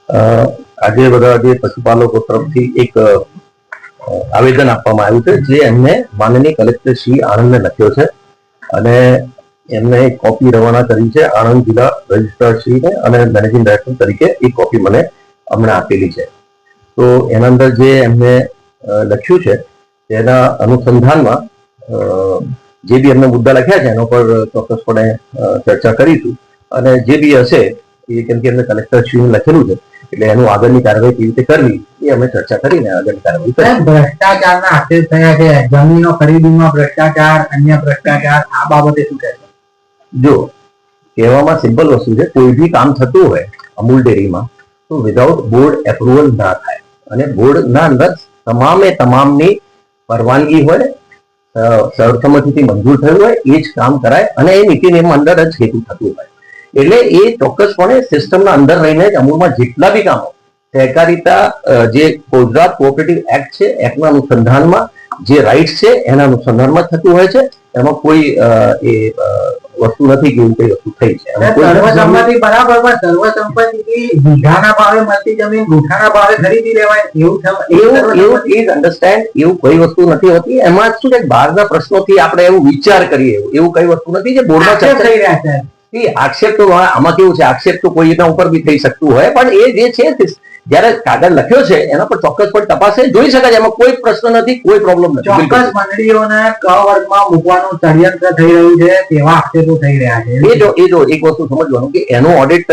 આજે બધા જે પશુપાલકો તરફથી એક આવેદન આપવામાં આવ્યું છે, જે એમને માનનીય કલેક્ટર શ્રી આણંદને લખ્યો છે અને એમને એક કોપી રવાના કરી છે આણંદ જિલ્લા રજિસ્ટ્રાર શ્રીને અને મેનેજિંગ ડાયરેક્ટર તરીકે એક કોપી મને હમણાં આપેલી છે. તો એના અંદર જે એમને લખ્યું છે તેના અનુસંધાનમાં જે બી એમને મુદ્દા લખ્યા છે એના પર ચોક્કસપણે ચર્ચા કરીશું અને જે બી હશે એ કેમ કે એમને કલેક્ટર શ્રીને લખેલું છે એટલે એનું આગળની કાર્યવાહી કેવી રીતે કરવી એ અમે ચર્ચા કરીને આગળની કાર્યવાહી કરીશું. ભ્રષ્ટાચારના આક્ષેપ થયા છે, જમીનો ખરીદીમાં ભ્રષ્ટાચાર, અન્ય ભ્રષ્ટાચાર, આ બાબતે શું કહેશો? જો કહેવામાં સિમ્પલ વસ્તુ છે, કોઈ બી કામ થતું હોય અમૂલ ડેરીમાં તો વિધાઉટ બોર્ડ એપ્રુવલ ના થાય અને બોર્ડના અંદર તમામની પરવાનગી હોય, સર્વસંમતિથી મંજૂર થયું હોય એ જ કામ કરાય અને એ નીતિ નિયમ અંદર જ હેતુ થતું હોય. એટલે એ ચોક્કસપણે સિસ્ટમના અંદર રહીને જ અમૂલમાં જેટલા બી કામો સહકારિતા જે ગુજરાત કોઓપરેટિવ એક્ટ છે એક્ટના અનુસંધાનમાં જે રાઇટ્સ છે એના અનુસંધાનમાં થતું હોય છે. એમાં કોઈ એ વસ્તુ નથી કે એવું કઈ વસ્તુ થઈ છે. સર્વસંમતિ બરાબર, પણ સર્વસંમતિથી વીઘાના ભાવે મળતી જમીન ગુઠાના ભાવે ખરીદી લેવાય એવું પ્લીઝ અન્ડરસ્ટેન્ડ, એવું કઈ વસ્તુ નથી હોતી. એમાં શું છે બહારના પ્રશ્નોથી આપણે એવું વિચાર કરીએ એવું કઈ વસ્તુ નથી જે બોર્ડમાં ચર્ચા થઈ રહ્યા છે. આક્ષેપ તો આમાં કેવું છે, આક્ષેપ તો કોઈના ઉપર બી થઈ શકતું હોય, પણ એ જે છે જયારે કાગળ લખ્યો છે એના પર ચોક્કસપણે તપાસે જોઈ શકાય. એમાં કોઈ પ્રશ્ન નથી, કોઈ પ્રોબ્લેમ નથી. ચોક્કસ મંડળીઓને ક વર્ગમાં મૂકવાનું ષડયંત્ર થઈ રહ્યું છે તેવા આક્ષેપો થઈ રહ્યા છે. એ જો એક વસ્તુ સમજવાનું કે એનો ઓડિટ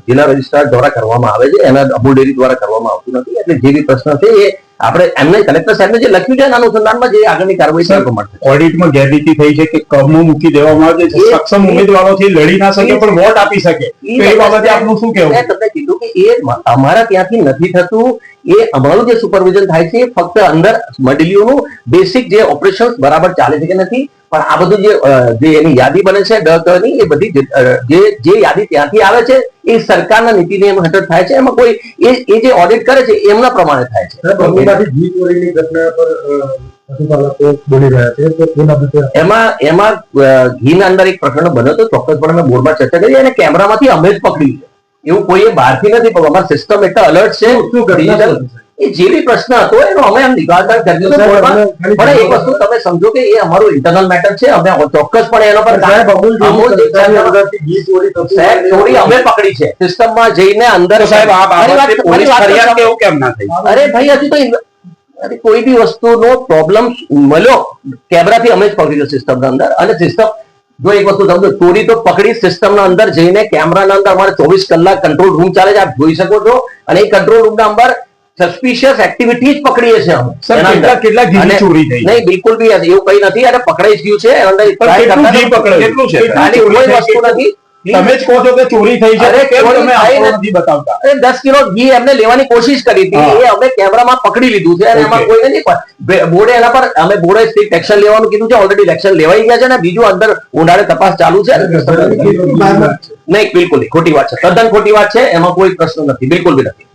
જિલ્લા રજિસ્ટ્રાર દ્વારા કરવામાં આવે છે, એના અમૂલ ડેરી દ્વારા કરવામાં આવતું નથી. એટલે જે બી પ્રશ્ન છે એ આપણે એમને કલેક્ટર સાહેબને જે લખ્યું છે એના અનુસંધાનમાં જે આગળની કાર્યવાહી કરવા મળશે. ઓડિટમાં ગેરરીતિ થઈ છે કે કમો મૂકી દેવામાં આવે છે, સક્ષમ ઉમેદવારોથી લડી ના શકે પણ વોટ આપી શકે, તો એ બાબતે આપનું શું કહેવું? મેં તમને કીધું કે એ અમારા ત્યાંથી નથી થતું. એ અમારું જે સુપરવિઝન થાય છે ફક્ત અંદર મંડળીઓનું બેસિક જે ઓપરેશન બરાબર ચાલે છે કે નથી, પણ આ બધું જે એની યાદી બને છે ડની એ બધી જે યાદી ત્યાંથી આવે છે એ સરકારના નીતિ નિયમ હેઠળ થાય છે. એમાં કોઈ એ જે ઓડિટ કરે છે એમના પ્રમાણે થાય છે. એમાં ઘીના અંદર એક પ્રકરણ બન્યો હતો, ચોક્કસપણે અમે બોર્ડમાં ચર્ચા કરી અને કેમેરામાંથી અમે જ પકડ્યું છે. એવું કોઈ બહારથી નથી, પણ અમારા સિસ્ટમ એટલા અલર્ટ છે. એ જે બી પ્રશ્ન હતો એનો અમે આમ નિકાલદાર કર્યો છે બોર્ડમાં. પણ એક વસ્તુ તમે સમજો કે એ અમારું ઇન્ટરનલ મેટર છે. અમે ચોક્કસપણે એનો પર ચોરી અમે પકડી છે સિસ્ટમમાં જઈને અંદર. સાહેબ આ બાબતે પોલીસ ફરિયાદ કેવું કેમ ના થઈ? અરે ભાઈ હજી તો કોઈ બી વસ્તુનો પ્રોબ્લેમ મળ્યો કેમેરાથી અમે જ પકડી સિસ્ટમના અંદર. અને સિસ્ટમ જો એક વસ્તુ સમજો, ચોરી તો પકડી સિસ્ટમના અંદર જઈને કેમેરાના અંદર અમારે 24 કલાક કંટ્રોલ રૂમ ચાલે છે, આપ જોઈ શકો છો. અને એ કંટ્રોલ રૂમના અંદર સસ્પિશિયસ એક્ટિવિટી જ પકડીએ છીએ અમે. કેટલા ઘી ચોરી થઈ? નહીં, બિલકુલ બી એવું કઈ નથી. અને પકડાઈ ગયું છે એના અંદર કેટલું છે? કોઈ વસ્તુ નથી. તમે જ કહો છો કે ચોરી થઈ છે, કેમ તમે નથી બતાવતા? 10 કિલો ઘી એમને લેવાની કોશિશ કરી હતી, એ અમે કેમેરામાં પકડી લીધું છે. અને એમાં કોઈને નહીં, બોર્ડે એના પર અમે બોર્ડે સ્ટ્રિક્ટ એક્શન લેવાનું કીધું છે. ઓલરેડી એક્શન લેવાઈ ગયા છે અને બીજું અંદર ઊંડાણે તપાસ ચાલુ છે. નહીં, બિલકુલ નહીં, ખોટી વાત છે, તદ્દન ખોટી વાત છે. એમાં કોઈ પ્રશ્ન નથી, બિલકુલ બી નથી.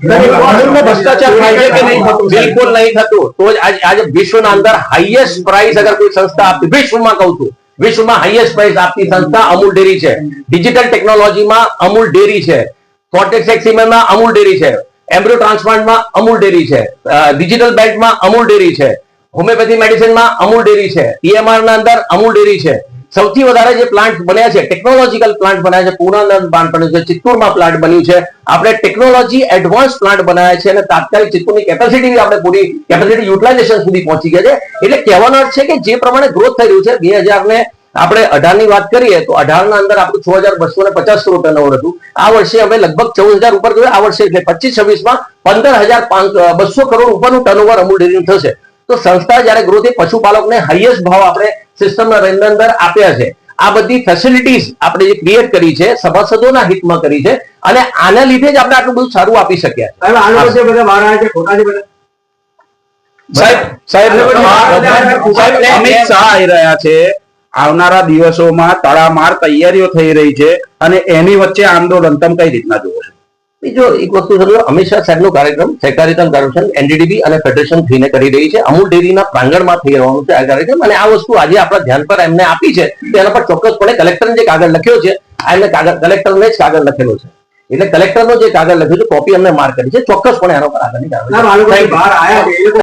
ભ્રષ્ટાચાર થાય છે કે નહીં થતું? બિલકુલ નહીં થતું. તો જ આજે વિશ્વના અંદર હાઈએસ્ટ પ્રાઇસ અગર કોઈ સંસ્થા આપતી, વિશ્વમાં કહું છું, વિશ્વમાં હાઈએસ્ટ પ્રાઇસ આપતી સંસ્થા અમૂલ ડેરી છે. ડિજિટલ ટેકનોલોજીમાં અમૂલ ડેરી છે. કોર્ટેક્સ એક્સીમેન્ટમાં અમૂલ ડેરી છે. એમ્બ્રિયો ટ્રાન્સપ્લાન્ટમાં અમૂલ ડેરી છે. ડિજિટલ બેલ્ટમાં અમૂલ ડેરી છે. હોમિયોપેથી મેડિસિનમાં અમૂલ ડેરી છે. EMR ના અંદર અમૂલ ડેરી છે. સૌથી વધારે જે પ્લાન્ટ બન્યા છે ટેકનોલોજીકલ પ્લાન્ટ બન્યા છે, પૂનાના પ્લાન્ટ બન્યું છે, ચિત્તૂરમાં પ્લાન્ટ બન્યું છે. આપણે ટેકનોલોજી એડવાન્સ પ્લાન્ટ બનાવ્યા છે અને તાત્કાલિક ચિત્તૂરની કેપેસિટી આપણે પૂરી કેપેસિટી યુટિલાઇઝેશન સુધી પહોંચી ગયા છે. એટલે કહેવાનો અર્થ છે કે જે પ્રમાણે ગ્રોથ થઈ રહ્યું છે, 2000 ને આપણે 18 ની વાત કરીએ તો 18 ના અંદર આપણું 6250 કરોડ ટર્નઓવર હતું. આ વર્ષે અમે લગભગ 14000 ઉપર ગયું. આ વર્ષે એટલે 25-26માં 15200 કરોડ ઉપરનું ટર્નઓવર અમૂલ ડેરીનું થશે. તો સંસ્થા જયારે ગ્રોથ એ પશુપાલકને હાઈએસ્ટ ભાવ આપણે સિસ્ટમના અંદર આપ્યા છે. આ બધી ફેસિલિટીઝ આપણે જે ક્રિએટ કરી છે સભાસદોના હિતમાં કરી છે અને આના લીધે જ આપણે આટલું બધું સારું આપી શક્યા. સાહેબ અમિત શાહ આવી રહ્યા છે. આવનારા દિવસોમાં તડામાર તૈયારીઓ થઈ રહી છે અને એની વચ્ચે આંદોલન તમે કઈ રીતના જુઓ છો? જો એક વસ્તુ સમજો, અમિત શાહ સાહેબનો કાર્યક્રમ સહકારિતા કાર્યક્રમ NDDB અને ફેડરેશન થઈને કરી રહી છે. અમૂલ ડેરીના પ્રાંગણમાં થઈ રહેવાનું છે આ કાર્યક્રમ. અને આ વસ્તુ આજે આપણા ધ્યાન પર એમને આપી છે, તેના પર ચોક્કસપણે કલેક્ટરને જે કાગળ લખ્યો છે, એમને કલેક્ટરને જ કાગળ લખેલો છે. એટલે કલેક્ટરનો જે કાગળ લખ્યું છે કોપી અમને માર્ક કરી છે ચોક્કસપણે આનો પર આગળની કાર્યવાહી બહાર આવ્યા છે એ લોકો